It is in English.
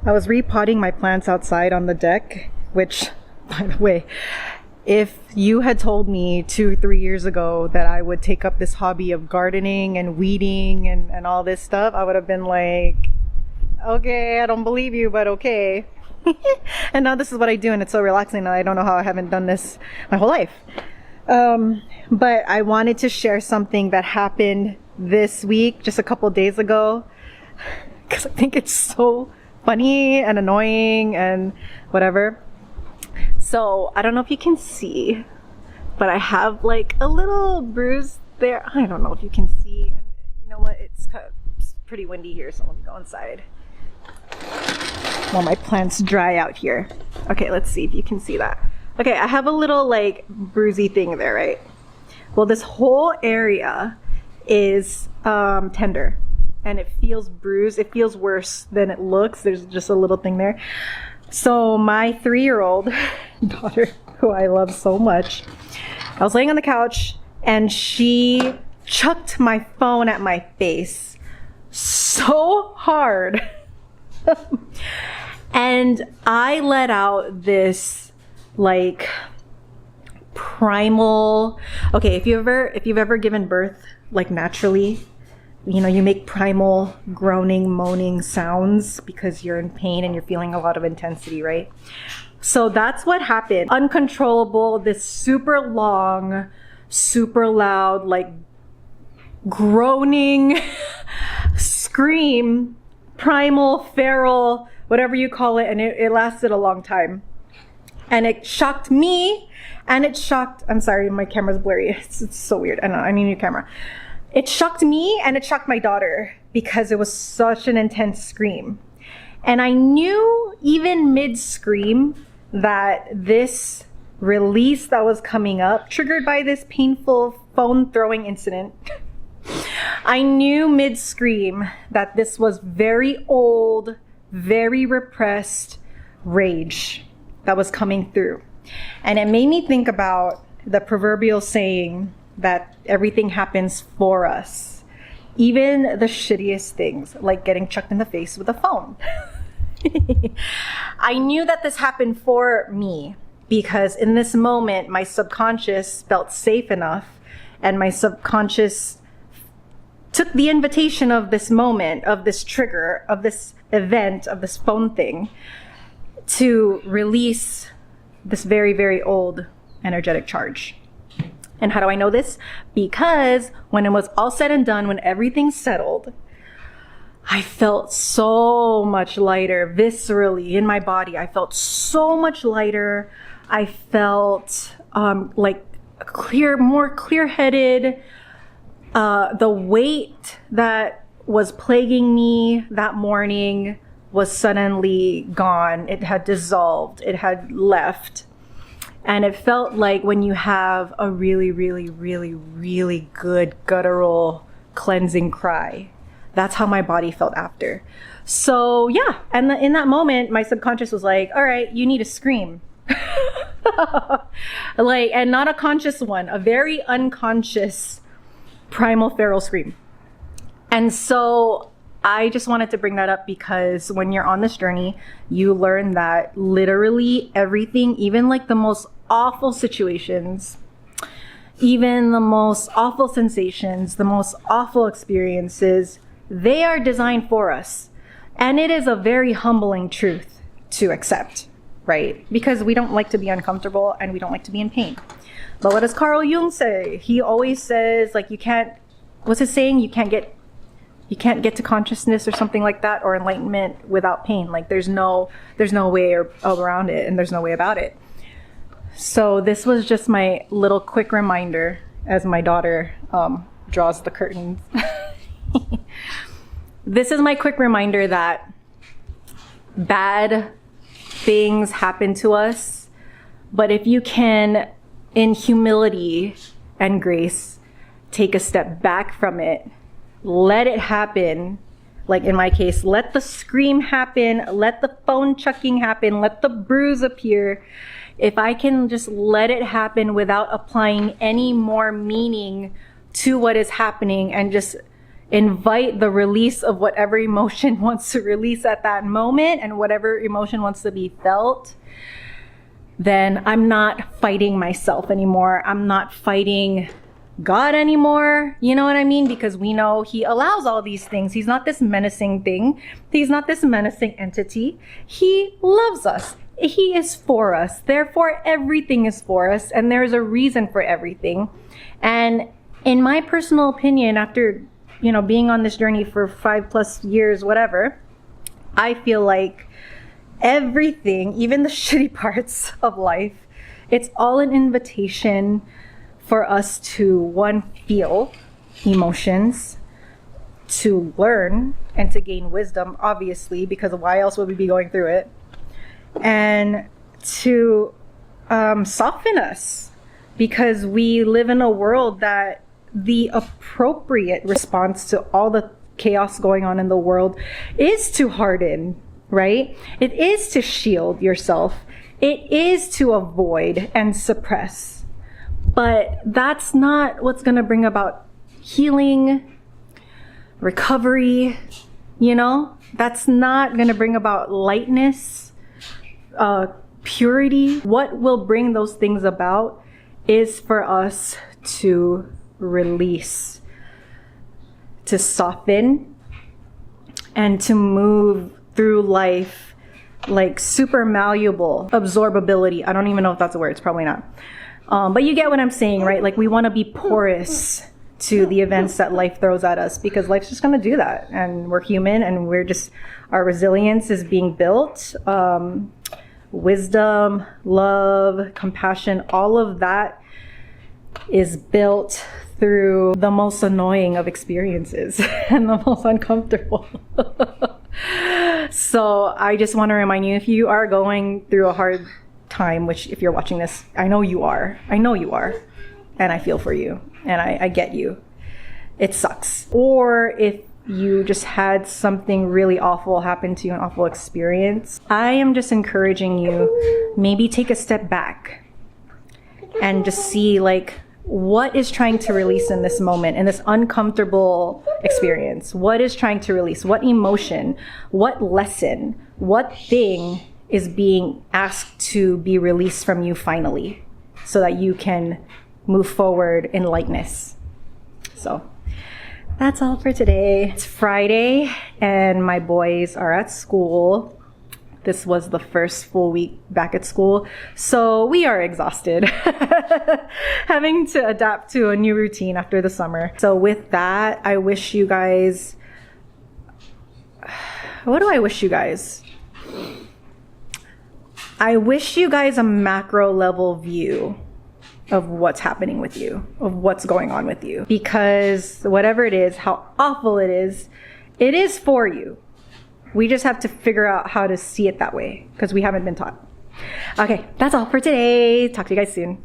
I was repotting my plants outside on the deck, which, by the way, if you had told me 2-3 years ago that I would take up this hobby of gardening and weeding and all this stuff, I would have been like, okay, I don't believe you, but okay. And now this is what I do, and it's so relaxing. I don't know how I haven't done this my whole life. But I wanted to share something that happened this week, just a couple days ago, because I think it's so funny and annoying and whatever. So I don't know if you can see, but I have like a little bruise there. I don't know if you can see. And you know what? It's pretty windy here, so let me go inside while my plants dry out here. Okay, let's see if you can see that. Okay, I have a little like bruisey thing there, right? Well, this whole area is tender and it feels bruised. It feels worse than it looks. There's just a little thing there. So my 3-year-old daughter, who I love so much, I was laying on the couch and she chucked my phone at my face so hard. And I let out this like primal, okay, if you've ever given birth like naturally, you know, you make primal groaning, moaning sounds because you're in pain and you're feeling a lot of intensity, right? So that's what happened. Uncontrollable, this super long, super loud, like groaning scream, primal, feral, whatever you call it, and it lasted a long time. And it shocked me, and it shocked, I'm sorry, my camera's blurry. It's so weird. I need a new camera. It shocked me and it shocked my daughter because it was such an intense scream. And I knew even mid-scream that this release that was coming up, triggered by this painful phone throwing incident, I knew mid-scream that this was very old, very repressed rage that was coming through. And it made me think about the proverbial saying that everything happens for us, even the shittiest things, like getting chucked in the face with a phone. I knew that this happened for me because in this moment, my subconscious felt safe enough, and my subconscious took the invitation of this moment, of this trigger, of this event, of this phone thing, to release this very, very old energetic charge. And how do I know this? Because when it was all said and done, when everything settled, I felt so much lighter viscerally in my body. I felt so much lighter. I felt like more clear-headed. The weight that was plaguing me that morning was suddenly gone. It had dissolved. It had left. And it felt like when you have a really, really, really, really good guttural cleansing cry. That's how my body felt after. So yeah, and in that moment, my subconscious was like, all right, you need to scream. Like, and not a conscious one, a very unconscious primal feral scream. And so I just wanted to bring that up because when you're on this journey, you learn that literally everything, even like the most awful situations, even the most awful sensations, the most awful experiences, they are designed for us. And it is a very humbling truth to accept, right? Because we don't like to be uncomfortable and we don't like to be in pain. But what does Carl Jung say? He always says, like, you can't, what's his saying? You can't get to consciousness or something like that, or enlightenment without pain. Like there's no way around it, and there's no way about it. So this was just my little quick reminder as my daughter draws the curtains. This is my quick reminder that bad things happen to us, but if you can, in humility and grace, take a step back from it, let it happen. Like in my case, let the scream happen, let the phone chucking happen, let the bruise appear. If I can just let it happen without applying any more meaning to what is happening and just invite the release of whatever emotion wants to release at that moment and whatever emotion wants to be felt, then I'm not fighting myself anymore. I'm not fighting God anymore. You know what I mean? Because we know He allows all these things. He's not this menacing thing. He's not this menacing entity. He loves us. He is for us. Therefore, everything is for us, and there's a reason for everything. And in my personal opinion, after, being on this journey for 5+ years, whatever, I feel like everything, even the shitty parts of life, it's all an invitation for us to, one, feel emotions, to learn and to gain wisdom, obviously, because why else would we be going through it? And to soften us, because we live in a world that the appropriate response to all the chaos going on in the world is to harden, right? It is to shield yourself. It is to avoid and suppress. But that's not what's going to bring about healing, recovery, That's not going to bring about lightness, purity. What will bring those things about is for us to release, to soften, and to move through life like super malleable. Absorbability. I don't even know if that's a word. It's probably not. But you get what I'm saying, right? Like, we want to be porous to the events that life throws at us, because life's just going to do that. And we're human, and our resilience is being built. Wisdom, love, compassion, all of that is built through the most annoying of experiences and the most uncomfortable. So I just want to remind you, if you are going through a hard time, which if you're watching this, I know you are, and I feel for you, and I get you. It sucks. Or if you just had something really awful happen to you, an awful experience, I am just encouraging you, maybe take a step back and just see, like, what is trying to release in this moment, in this uncomfortable experience? What is trying to release? What emotion? What lesson? What thing is being asked to be released from you finally, so that you can move forward in lightness? So that's all for today. It's Friday and my boys are at school. This was the first full week back at school, so we are exhausted having to adapt to a new routine after the summer. So with that, I wish you guys, what do I wish you guys? I wish you guys a macro level view of what's happening with you, of what's going on with you. Because whatever it is, how awful it is for you. We just have to figure out how to see it that way, because we haven't been taught. Okay, that's all for today. Talk to you guys soon.